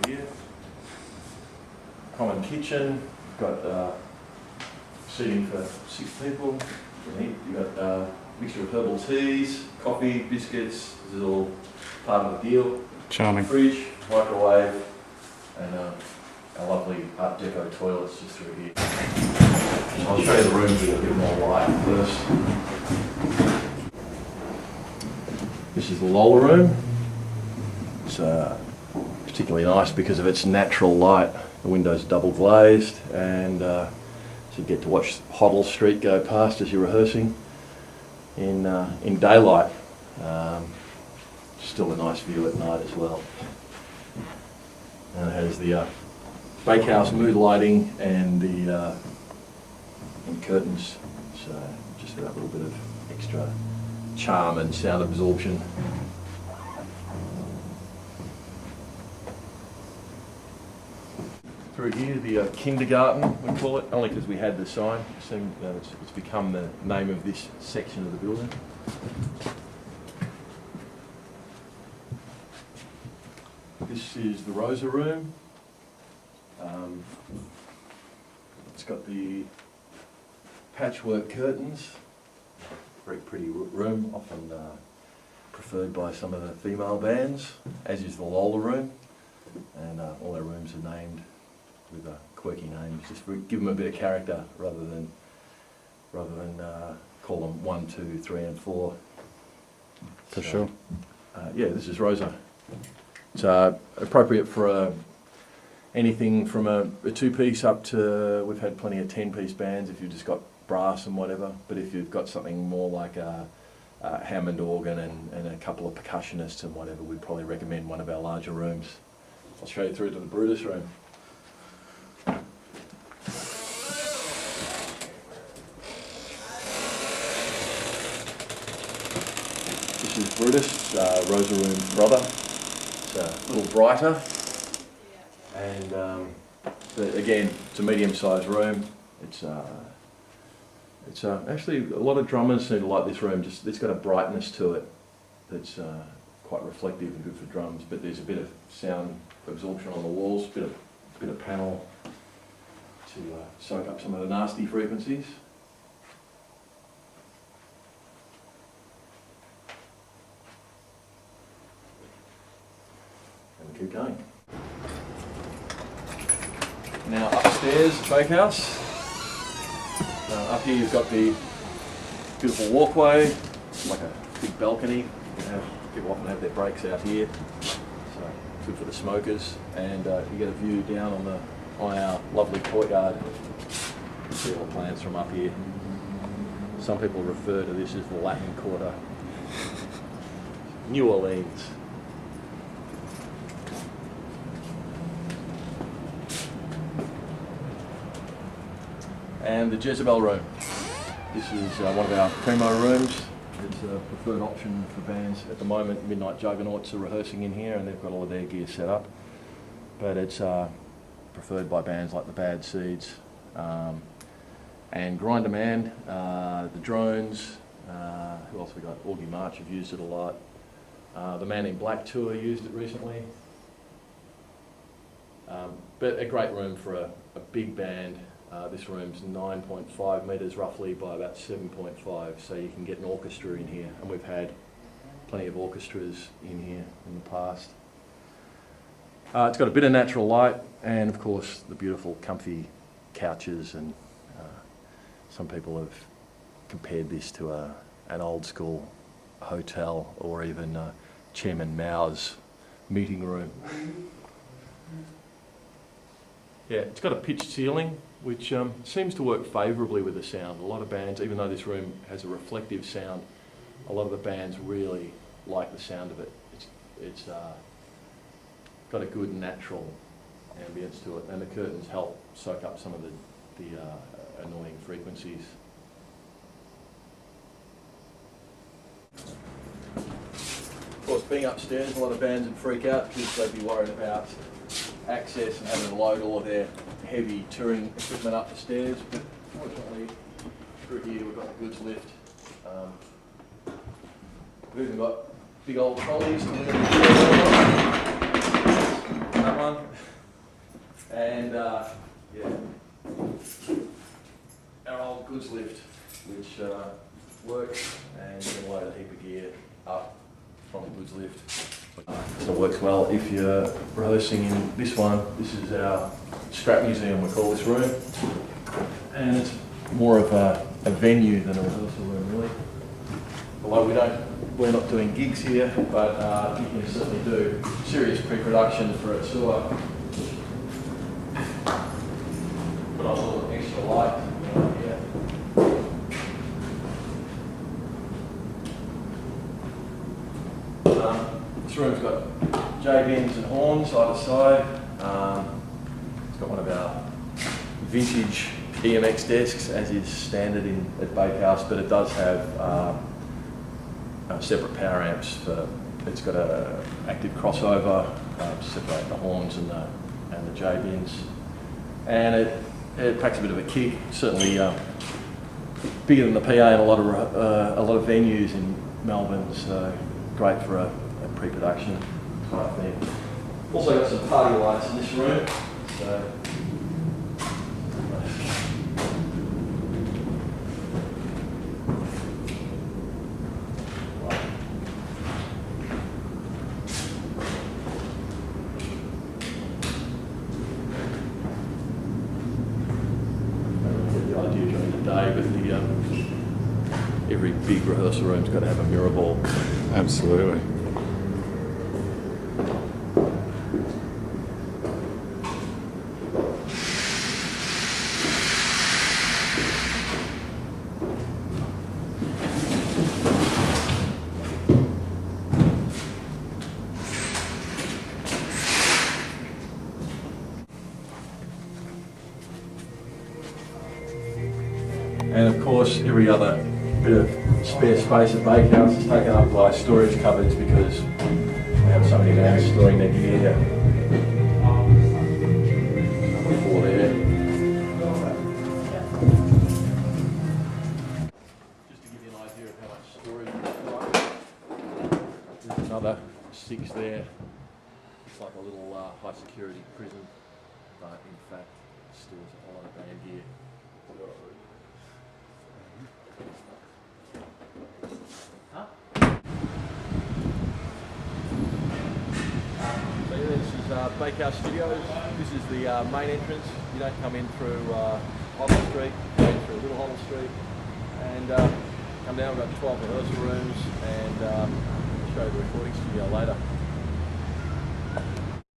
through here. Common kitchen, got seating for 6 people. You've got a mixture of herbal teas, coffee, biscuits. This is all part of the deal. Charming. Fridge, microwave, and a lovely Art Deco toilets just through here. I'll show you the rooms with a bit more light first. This is the Lola room. It's particularly nice because of its natural light. The windows are double glazed, and so you get to watch Hoddle Street go past as you're rehearsing in daylight. Still a nice view at night as well. And it has the Bakehouse mood lighting and the curtains, so just that little bit of extra charm and sound absorption. Through here, the kindergarten, we call it, only because we had the sign. It's become the name of this section of the building. This is the Rosa room. It's got the patchwork curtains. Very pretty room, often preferred by some of the female bands, as is the Lola room. And all our rooms are named with quirky names, just to give them a bit of character rather than call them 1, 2, 3 and 4. For sure. Yeah, this is Rosa. It's appropriate for anything from a 2-piece up to, we've had plenty of 10-piece bands if you've just got brass and whatever, but if you've got something more like a Hammond organ and a couple of percussionists and whatever, we'd probably recommend one of our larger rooms. I'll show you through to the Brutus room. This is Brutus, Rosa room's brother. It's a little brighter, and again, it's a medium-sized room. It's actually, a lot of drummers seem to like this room. Just it's got a brightness to it that's quite reflective and good for drums. But there's a bit of sound absorption on the walls, bit of panel to soak up some of the nasty frequencies. And we keep going. Now upstairs, Bakehouse. Up here you've got the beautiful walkway, like a big balcony. People often have their breaks out here, so good for the smokers. And you get a view down on our lovely courtyard. You see all the plants from up here. Some people refer to this as the Latin Quarter. New Orleans. And the Jezebel room. This is one of our primo rooms. It's a preferred option for bands. At the moment, Midnight Juggernauts are rehearsing in here and they've got all of their gear set up. But it's preferred by bands like the Bad Seeds and Grinder Man, the Drones. Who else we got? Augie March have used it a lot. The Man in Black Tour used it recently. But a great room for a big band. This room's 9.5 metres roughly by about 7.5, so you can get an orchestra in here, and we've had plenty of orchestras in here in the past. It's got a bit of natural light, and of course the beautiful comfy couches, and some people have compared this to an old school hotel or even Chairman Mao's meeting room. Yeah, it's got a pitched ceiling, which seems to work favourably with the sound. A lot of bands, even though this room has a reflective sound, a lot of the bands really like the sound of it. It's got a good natural ambience to it, and the curtains help soak up some of the annoying frequencies. Of course, being upstairs, a lot of bands would freak out because they'd be worried about access and having to load all of their heavy touring equipment up the stairs, but fortunately through here we've got the goods lift. We've even got big old trolleys to lift that one. So it works well if you're rehearsing in this one. This is our scrap museum, we call this room. And it's more of a venue than a rehearsal room, really. Although we're not doing gigs here, but you can certainly do serious pre-production for a tour. Put on a little extra light here. This room's got J-bins and horns either side. It's got one of our vintage EMX desks, as is standard at Bakehouse, but it does have separate power amps. It's got a active crossover to separate the horns and the J-bins, and it packs a bit of a kick. Certainly bigger than the PA in a lot of venues in Melbourne. So great for a pre-production type thing. Also got some party lights in this room. So every big rehearsal room's got to have a mirror ball. Absolutely. And of course, every other bit of spare space at Bakehouse is taken up by storage cupboards because we have so many bands storing their gear here. Four there. Just to give you an idea of how much storage is required. There's another 6 there. It's like a little high security prison, but in fact stores a whole lot of band gear. So yeah, this is Bakehouse Studios. This is the main entrance. You don't come in through Hoddle Street, you go in through Little Hoddle Street, and come down. We've got 12 rehearsal rooms, and I'll show you the recording studio later.